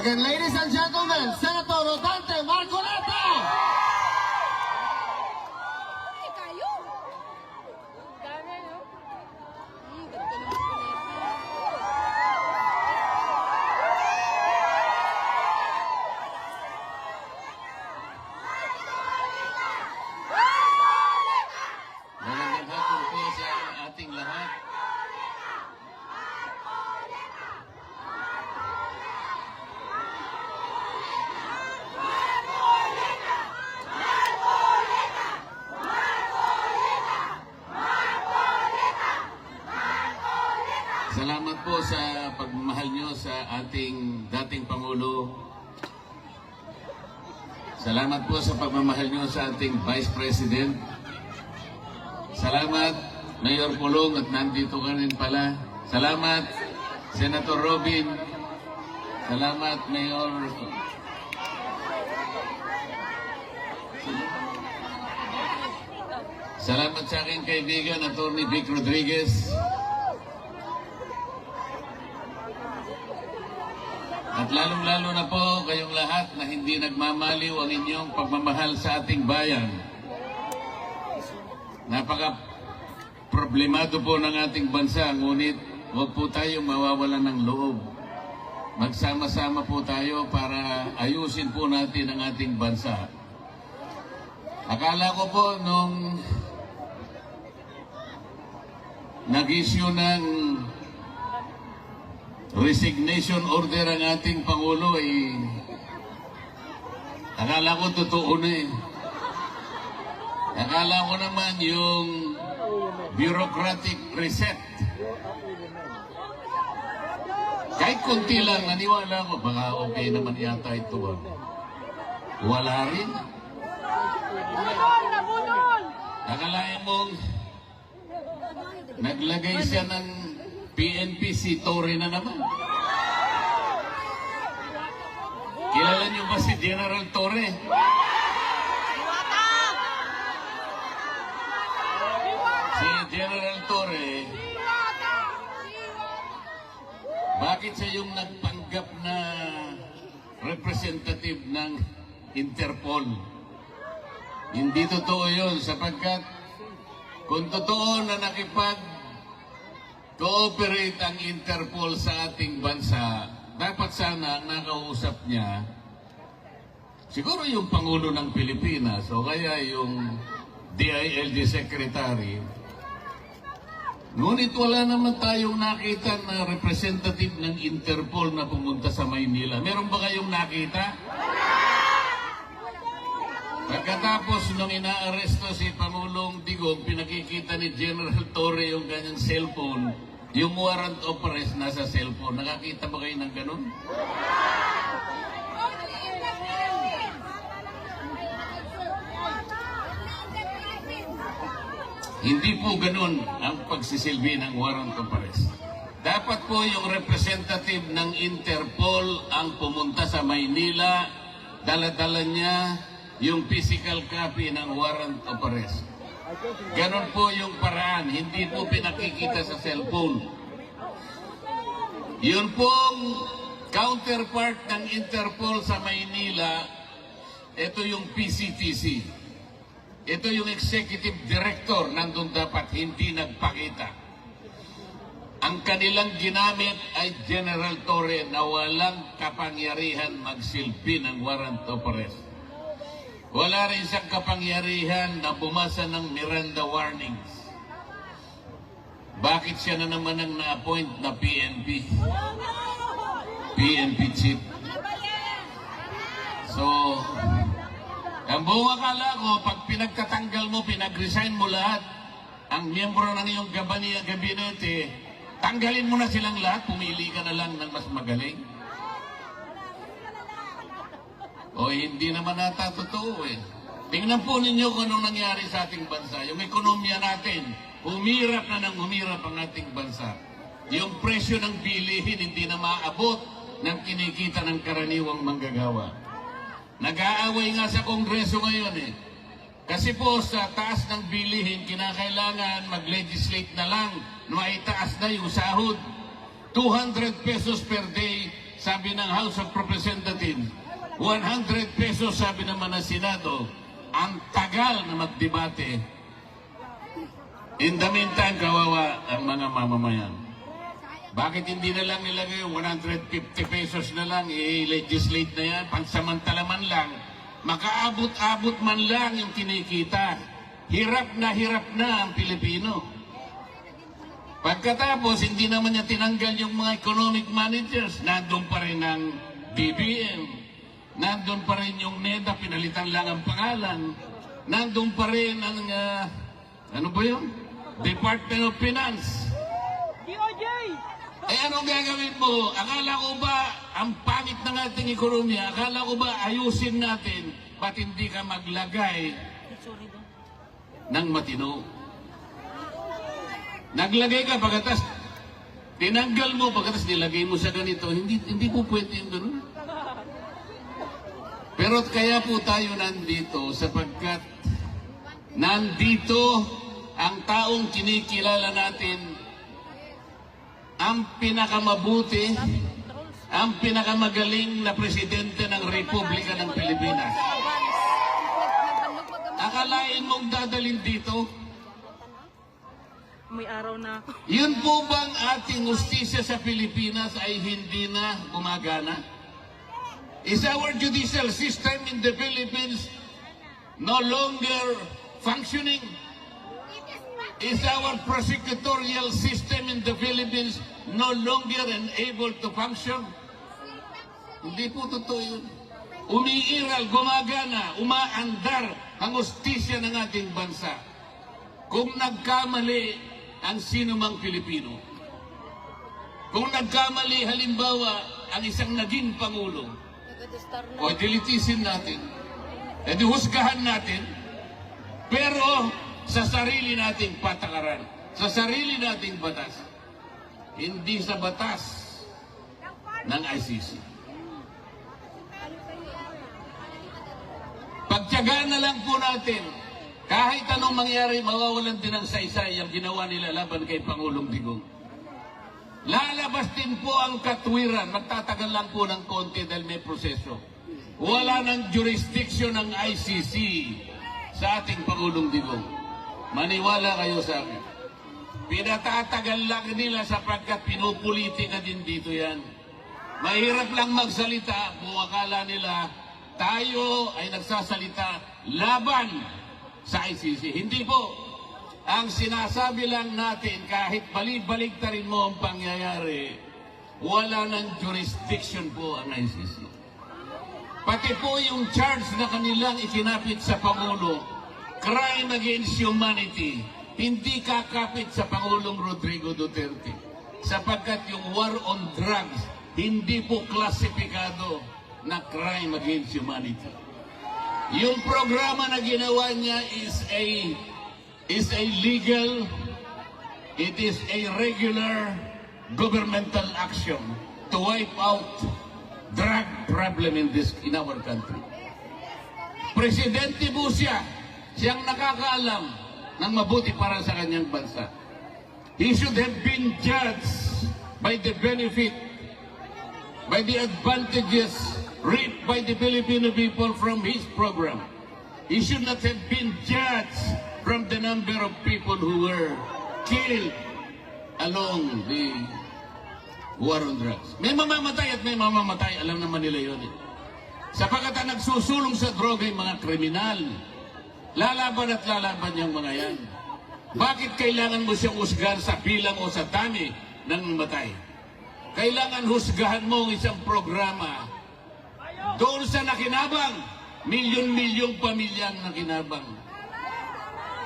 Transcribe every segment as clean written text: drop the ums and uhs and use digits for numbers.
Again, ladies and gentlemen, Senator Rodante Marcoleta! Kayo! Dami, no? Ganda ng Magandang hapon po sa ating lahat. Salamat po sa pagmamahal nyo sa ating dating Pangulo. Salamat po sa pagmamahal nyo sa ating Vice President. Salamat, Mayor Pulong, at nandito ka rin pala. Salamat, Senator Robin. Salamat, Mayor. Salamat sa aking kaibigan, Atty. Vic Rodriguez. At lalong-lalo na po kayong lahat na hindi nagmamaliw ang inyong pagmamahal sa ating bayan. Napaka-problemado po ng ating bansa, ngunit huwag po tayong mawawalan ng loob. Magsama-sama po tayo para ayusin po natin ang ating bansa. Akala ko po nung nag-issue ng resignation order ang ating Pangulo, akala ko totoo na eh. Akala ko naman yung bureaucratic reset. Kahit konti lang, naniwala ko, baka okay naman yata ito. Wala rin. Akalain mong naglagay siya ng PNP, si Torre na naman. Kilala niyo ba si General Torre? Si General Torre, bakit siya yung nagpanggap na representative ng Interpol? Hindi totoo yun, sapagkat kung totoo na cooperate ang Interpol sa ating bansa, dapat sana ang nakausap niya siguro yung Pangulo ng Pilipinas o kaya yung DILG Secretary. Ngunit wala naman tayong nakita na representative ng Interpol na pumunta sa Maynila. Meron ba kayong nakita? Pagkatapos nung inaaresto si Pangulong Digong, pinakikita ni General Torre yung kanyang cellphone, yung warrant of arrest nasa cellphone. Nakakita ba kayo ng ganun? Hindi po ganun ang pagsisilbi ng warrant of arrest. Dapat po yung representative ng Interpol ang pumunta sa Maynila, dala-dala niya yung physical copy ng warrant of arrest. Ganon po yung paraan, hindi po pinakikita sa cellphone. Yun pong counterpart ng Interpol sa Maynila, ito yung PCTC. Ito yung executive director, nandun dapat hindi nagpakita. Ang kanilang ginamit ay General Torre na walang kapangyarihan magsilbi ng warrant of arrest. Wala rin siyang kapangyarihan na bumasa ng Miranda warnings. Bakit siya na naman ang na-appoint na PNP? PNP chief. So, ang buong akala ko, pag pinagtatanggal mo, pinag-resign mo lahat, ang miyembro ng iyong gabinete, tanggalin mo na silang lahat, pumili ka na lang ng mas magaling. O hindi naman nata totoo eh. Tingnan po ninyo kung anong nangyari sa ating bansa. Yung ekonomiya natin, humirap na ng humirap ang ating bansa. Yung presyo ng bilihin hindi na maabot ng kinikita ng karaniwang manggagawa. Nag-aaway nga sa Kongreso ngayon eh. Kasi po sa taas ng bilihin, kinakailangan mag-legislate na lang na maitaas na yung sahod. 200 pesos per day sabi ng House of Representatives, 100 pesos sabi naman ng Senado. Ang tagal na magdebate. In the meantime, kawawa ang mga mamamayan. Bakit hindi na lang nilagay yung 150 pesos na lang, i-legislate na yan, pansamantala man lang, makaabot-abot man lang yung kinikita. Hirap na ang Pilipino. Pagkatapos, hindi naman niya tinanggal yung mga economic managers. Nandun pa rin ang BBM. Nandun pa rin yung NEDA, pinalitan lang ang pangalan. Nandun pa rin ang, ano ba yun? Department of Finance. DOJ! Eh anong gagawin mo? Akala ko ba ang pangit ng ating ekonomiya? Akala ko ba ayusin natin ba't hindi ka maglagay ng matino? Naglagay ka pagkatas tinanggal mo pagkatas nilagay mo sa ganito. Hindi po pwede yung gano'n. Pero kaya po tayo nandito sapagkat nandito ang taong kinikilala natin ang pinakamabuti, ang pinakamagaling na presidente ng Republika ng Pilipinas. Akalain mong dadalhin dito? May araw na. Yun po bang ating justisya sa Pilipinas ay hindi na gumagana? Is our judicial system in the Philippines no longer functioning? Is our prosecutorial system in the Philippines no longer able to function? Hindi po totoo yun. Umiiral, gumagana, umaandar ang hustisya ng ating bansa. Kung nagkamali ang sinumang Pilipino, kung nagkamali halimbawa ang isang naging Pangulo, o dilitisin natin, husgahan natin, pero sa sarili nating patakaran, sa sarili nating batas, hindi sa batas ng ICC. Pagtiyagaan na lang po natin, kahit anong mangyari, mawawalan din ng saysay ang ginawa nila laban kay Pangulong Digong. Lalabas din po ang katwiran, magtatagal lang po ng konti dahil may proseso. Wala ng jurisdiction ng ICC sa ating Pangulong Digong. Maniwala kayo sa akin. Pinatatagal lang nila sapagkat pinupolitika din dito yan. Mahirap lang magsalita kung akala nila tayo ay nagsasalita laban sa ICC. Hindi po. Ang sinasabi lang natin, kahit balik-baliktarin mo ang pangyayari, wala ng jurisdiction po ang ICC. Pati po yung charge na kanilang ikinapit sa Pangulo, crime against humanity, hindi kakapit sa Pangulong Rodrigo Duterte. Sapagkat yung war on drugs, hindi po klasipikado na crime against humanity. Yung programa na ginawa niya is a legal, it is a regular governmental action to wipe out drug problem in our country. Presidente po siya, siyang nakakaalam ng mabuti para sa kanyang bansa. He should have been judged by the benefit, by the advantages reaped by the Filipino people from his program. He should not have been judged from the number of people who were killed along the war on drugs. May mamamatay at may mamamatay, alam naman nila yun. Sapagkat ang nagsusulong sa droga yung mga kriminal. Lalaban at lalaban yung mga yan. Bakit kailangan mo siyang husgahan sa bilang o sa dami ng namatay? Kailangan husgahan mo ang isang programa doon sa nakinabang, milyon-milyong pamilyang nakinabang.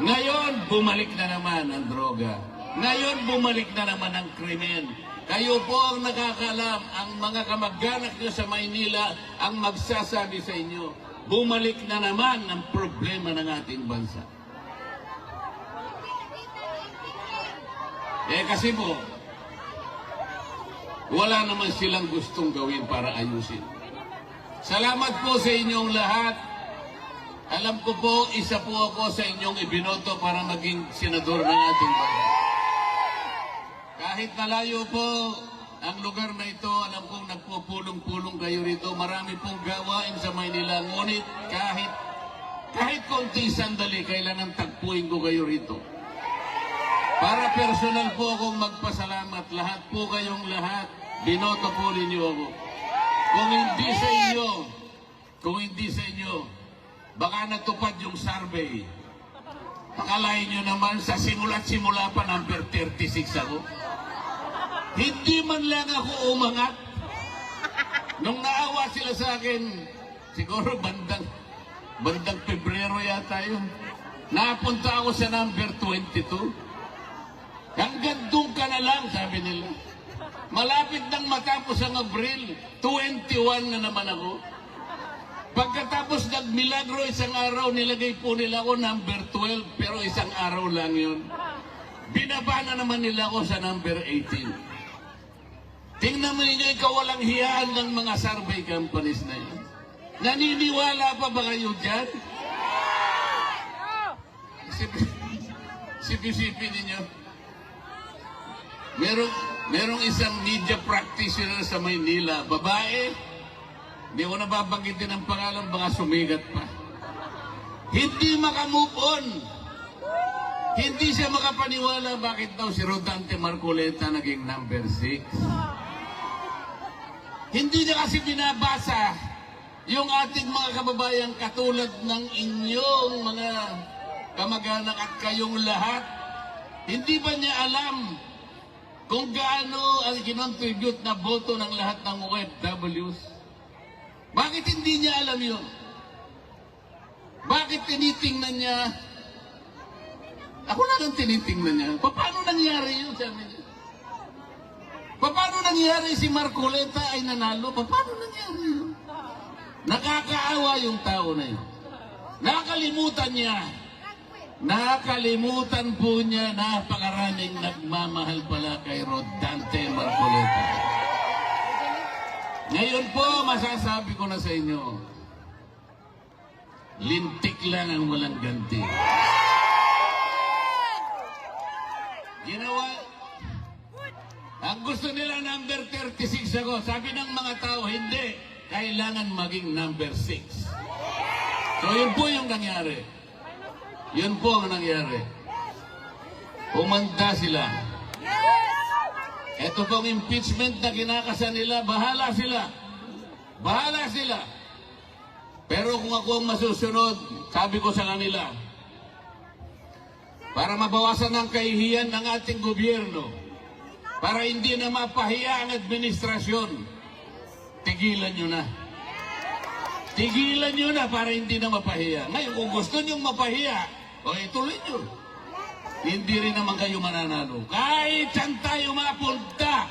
Ngayon, bumalik na naman ang droga. Ngayon, bumalik na naman ang krimen. Kayo po ang nakakalam, ang mga kamag-anak nyo sa Maynila ang magsasabi sa inyo, bumalik na naman ang problema ng ating bansa. Kasi po, wala naman silang gustong gawin para ayusin. Salamat po sa inyong lahat. Alam ko po, isa po ako sa inyong ibinoto para maging senador ng ating bansa. Kahit malayo po ang lugar na ito, alam kong nagpupulong-pulong kayo rito. Marami pong gawain sa Maynila. Ngunit kahit konti sandali, kailangan tagpuin ko kayo rito. Para personal po akong magpasalamat. Lahat po kayong lahat, binoto po ninyo ako. Kung hindi sa inyo, baka natupad yung survey. Akalain nyo naman, sa simula't-simula pa, number 36 ako. Hindi man lang ako umangat. Nung naawa sila sa akin, siguro bandang Pebrero yata yun. Napunta ako sa number 22. Hanggang doon ka na lang, sabi nila. Malapit nang matapos ang Abril, 21 na naman ako. Pagkatapos nagmilagro isang araw, nilagay po nila ako number 12, pero isang araw lang yun. Binaba na naman nila ako sa number 18. Tingnan mo ninyo, ikaw walang hiyaan ng mga survey companies na yun. Naniniwala pa ba kayo dyan? Sipi-sipi ninyo. Merong isang media practitioner sa Maynila, babae, hindi ko nababanggitin ang pangalan, baka sumigat pa. Hindi makamove on. Hindi siya makapaniwala bakit daw si Rodante Marcoleta naging number 6. Hindi niya kasi binabasa yung ating mga kababayang katulad ng inyong mga kamag-anak at kayong lahat. Hindi ba niya alam kung gaano ang kinontribute na boto ng lahat ng OFWs? Bakit hindi niya alam yun? Bakit tinitingnan niya? Ako lang ang tinitingnan niya. Paano nangyari yun, sabi niya? Paano nangyari si Marcoleta ay nanalo? Paano nangyari yun? Nakakaawa yung tao na yun. Nakalimutan niya. Nakalimutan po niya, napakaraming nagmamahal pala kay Rodante Marcoleta. Ngayon po, masasabi ko na sa inyo, lintik lang ang walang ganti. Ginawa, ang gusto nila number 36 ako. Sabi ng mga tao, hindi. Kailangan maging number 6. So yun po yung nangyari. Yun po ang nangyari. Umanda sila. Ito pong impeachment na kinakasan nila, bahala sila. Bahala sila. Pero kung ako ang masusunod, sabi ko sa kanila, para mabawasan ang kahihiyan ng ating gobyerno, para hindi na mapahiya ang administrasyon, tigilan nyo na. Tigilan nyo na para hindi na mapahiya. Ngayon, kung gusto nyo mapahiya, ituloy nyo. Hindi rin naman kayo mananalo. Kahit saan tayo mapunta,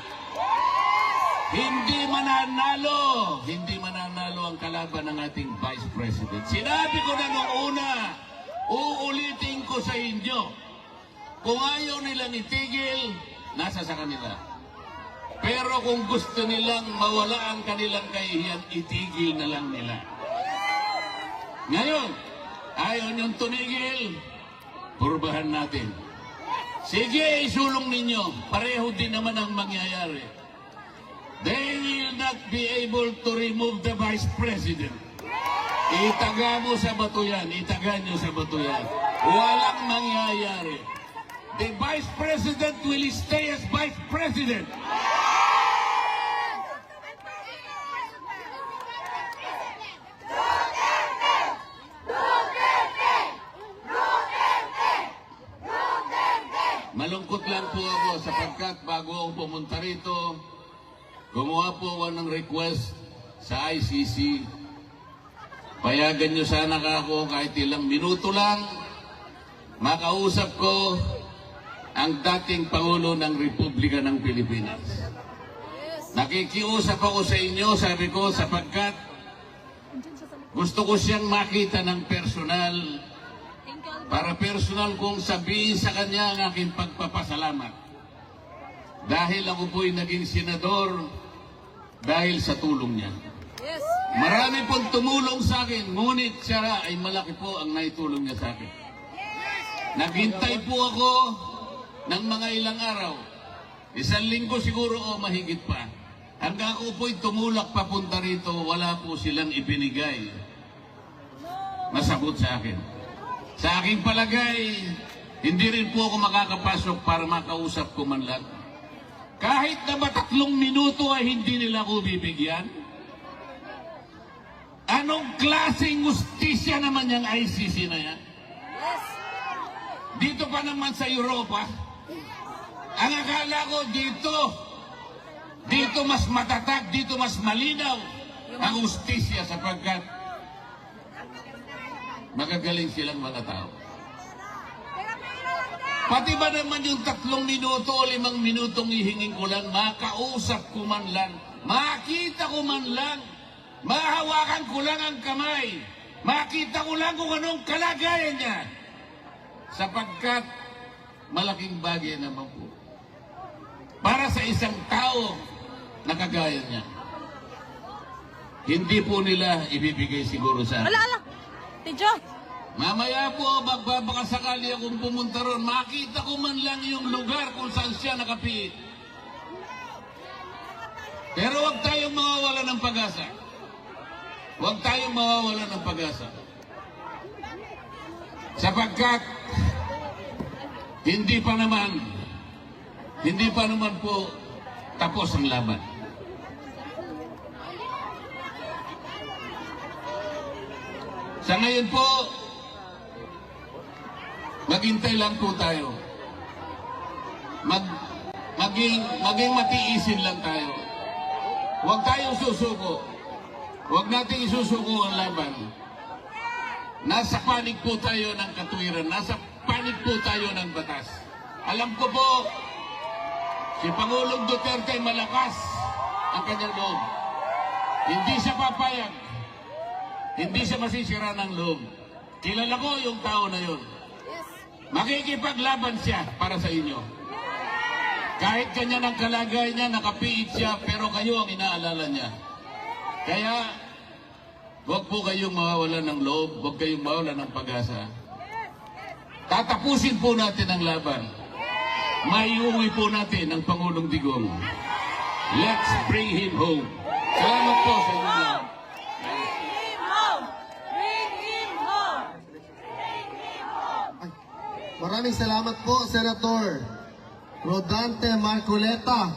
hindi mananalo. Hindi mananalo ang kalaban ng ating Vice President. Sinabi ko na noong una, uulitin ko sa inyo, kung ayaw nilang itigil, nasa sa kanila. Pero kung gusto nilang mawala ang kanilang kahihiyan, itigil na lang nila. Ngayon, ayaw niyong tumigil, purbahan natin. Sige, isulong ninyo. Pareho din naman ang mangyayari. They will not be able to remove the Vice President. Itaga mo sa bato yan. Itaga nyo sa bato yan. Walang mangyayari. The Vice President will stay as Vice President. Malungkot lang po ako sapagkat bago ako pumunta rito, gumawa po ako ng request sa ICC. Payagan nyo sana ako kahit ilang minuto lang makausap ko ang dating Pangulo ng Republika ng Pilipinas. Nakikiusap ako sa inyo, sabi ko, sapagkat gusto ko siyang makita ng personal para personal kong sabihin sa kanya ang aking pagpapasalamat. Dahil ako po'y naging senador dahil sa tulong niya. Marami pong tumulong sa akin, ngunit siya ay malaki po ang naitulong niya sa akin. Naghintay po ako ng mga ilang araw 1 linggo siguro o mahigit pa. Hanggang ako po'y tumulak papunta rito, wala po silang ibinigay na sagot sa akin. Sa aking palagay, hindi rin po ako makakapasok para makausap ko man lang. Kahit na ba 3 minuto ay hindi nila ako bibigyan? Anong klaseng justisya naman yung ICC na yan? Dito pa naman sa Europa, ang akala ko dito mas matatag, dito mas malinaw ang justisya sapagkat magagaling silang mga tao. Pati ba naman yung 3 minuto o 5 minutong ihingin ko lang, makausap ko man lang, makita ko man lang, mahawakan ko lang ang kamay, makita ko lang kung anong kalagayan niya. Sapagkat malaking bagay naman po para sa isang tao na kagaya niya. Hindi po nila ibibigay siguro sa akin. Ala. Tidyo. Mamaya po, magbabakasakali akong pumunta ron, makita ko man lang yung lugar kung saan siya nakapiit. Pero huwag tayong mawawala ng pag-asa. Huwag tayong mawawala ng pag-asa. Sapagkat hindi pa naman po tapos ang laban. Sa ngayon po, maghintay lang po tayo. Maging matiisin lang tayo. Huwag tayong susuko. Huwag nating isusuko ang laban. Nasa panig po tayo ng katwiran. Nasa panig po tayo ng batas. Alam ko po, si Pangulong Duterte malakas ang kanyang loob. Hindi siya papayag. Hindi siya masisira ng loob. Kilala ko yung tao na yun. Makikipaglaban siya para sa inyo. Kahit kanya ng kalagay niya, nakapiit siya, pero kayo ang inaalala niya. Kaya, huwag po kayong mawawalan ng loob, huwag kayong mawawalan ng pag-asa. Tatapusin po natin ang laban. Maiuwi po natin ang Pangulong Digong. Let's bring him home. Salamat po sa inyo lahat. Maraming salamat po, Senator Rodante Marcoleta.